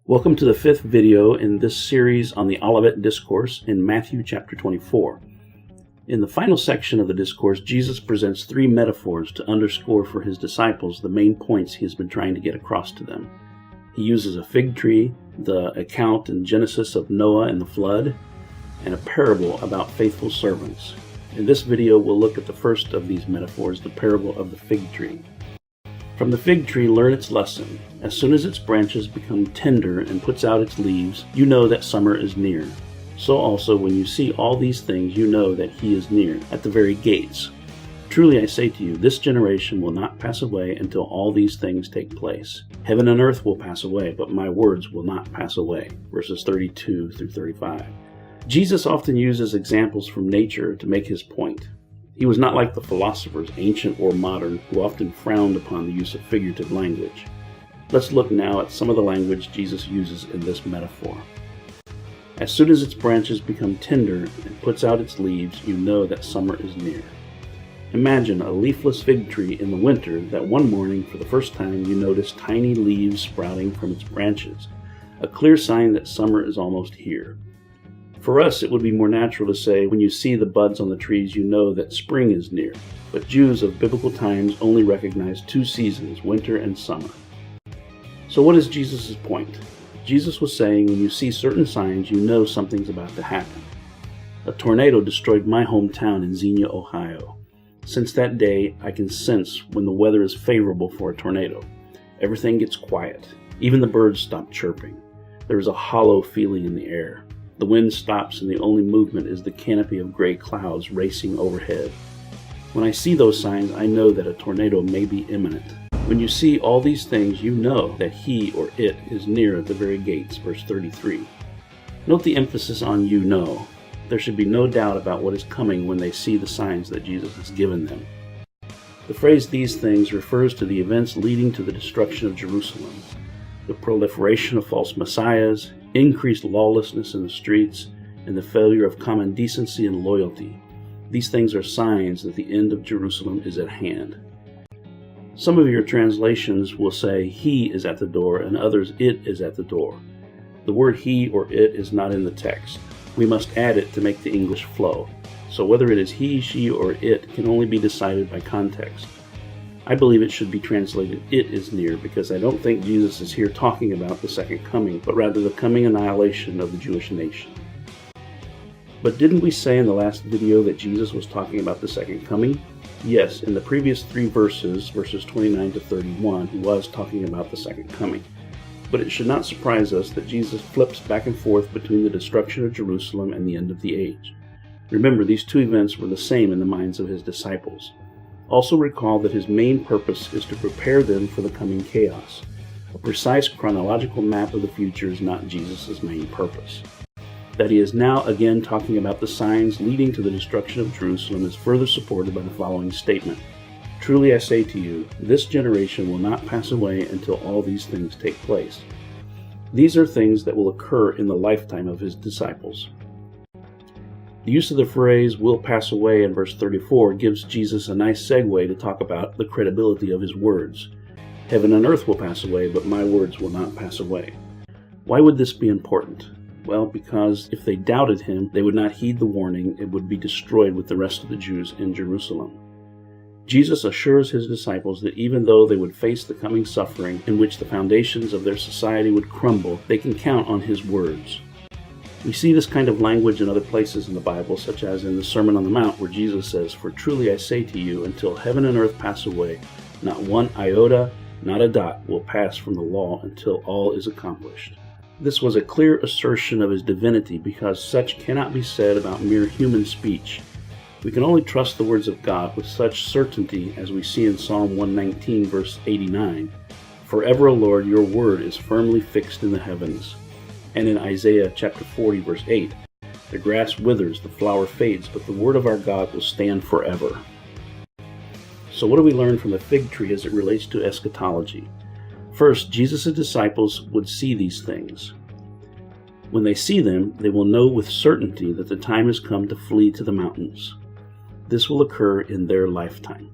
Welcome to the fifth video in this series on the Olivet Discourse in Matthew chapter 24. In the final section of the Discourse, Jesus presents three metaphors to underscore for his disciples the main points he has been trying to get across to them. He uses a fig tree, the account in Genesis of Noah and the flood, and a parable about faithful servants. In this video, we'll look at the first of these metaphors, the parable of the fig tree. From the fig tree, learn its lesson. As soon as its branches become tender and puts out its leaves, you know that summer is near. So also, when you see all these things, you know that he is near, at the very gates. Truly I say to you, this generation will not pass away until all these things take place. Heaven and earth will pass away, but my words will not pass away. Verses 32 through 35. Jesus often uses examples from nature to make his point. He was not like the philosophers, ancient or modern, who often frowned upon the use of figurative language. Let's look now at some of the language Jesus uses in this metaphor. As soon as its branches become tender and puts out its leaves, you know that summer is near. Imagine a leafless fig tree in the winter that one morning, for the first time, you notice tiny leaves sprouting from its branches, a clear sign that summer is almost here. For us, it would be more natural to say, when you see the buds on the trees, you know that spring is near. But Jews of biblical times only recognized two seasons, winter and summer. So what is Jesus' point? Jesus was saying, when you see certain signs, you know something's about to happen. A tornado destroyed my hometown in Xenia, Ohio. Since that day, I can sense when the weather is favorable for a tornado. Everything gets quiet. Even the birds stop chirping. There is a hollow feeling in the air. The wind stops and the only movement is the canopy of gray clouds racing overhead. When I see those signs, I know that a tornado may be imminent. When you see all these things, you know that he or it is near at the very gates. Verse 33. Note the emphasis on you know. There should be no doubt about what is coming when they see the signs that Jesus has given them. The phrase "these things" refers to the events leading to the destruction of Jerusalem. The proliferation of false messiahs, increased lawlessness in the streets, and the failure of common decency and loyalty. These things are signs that the end of Jerusalem is at hand. Some of your translations will say he is at the door, and others it is at the door. The word he or it is not in the text. We must add it to make the English flow. So whether it is he, she, or it can only be decided by context. I believe it should be translated "it is near" because I don't think Jesus is here talking about the second coming, but rather the coming annihilation of the Jewish nation. But didn't we say in the last video that Jesus was talking about the second coming? Yes, in the previous three verses 29 to 31, he was talking about the second coming. But it should not surprise us that Jesus flips back and forth between the destruction of Jerusalem and the end of the age. Remember, these two events were the same in the minds of his disciples. Also recall that his main purpose is to prepare them for the coming chaos. A precise chronological map of the future is not Jesus' main purpose. That he is now again talking about the signs leading to the destruction of Jerusalem is further supported by the following statement. Truly I say to you, this generation will not pass away until all these things take place. These are things that will occur in the lifetime of his disciples. The use of the phrase "will pass away" in verse 34 gives Jesus a nice segue to talk about the credibility of his words. Heaven and earth will pass away, but my words will not pass away. Why would this be important? Well, because if they doubted him, they would not heed the warning and would be destroyed with the rest of the Jews in Jerusalem. Jesus assures his disciples that even though they would face the coming suffering in which the foundations of their society would crumble, they can count on his words. We see this kind of language in other places in the Bible, such as in the Sermon on the Mount, where Jesus says, "For truly I say to you, until heaven and earth pass away, not one iota, not a dot will pass from the law until all is accomplished." This was a clear assertion of his divinity because such cannot be said about mere human speech. We can only trust the words of God with such certainty as we see in Psalm 119, verse 89. "Forever, O Lord, your word is firmly fixed in the heavens." And in Isaiah chapter 40, verse 8, "The grass withers, the flower fades, but the word of our God will stand forever." So what do we learn from the fig tree as it relates to eschatology? First, Jesus' disciples would see these things. When they see them, they will know with certainty that the time has come to flee to the mountains. This will occur in their lifetime.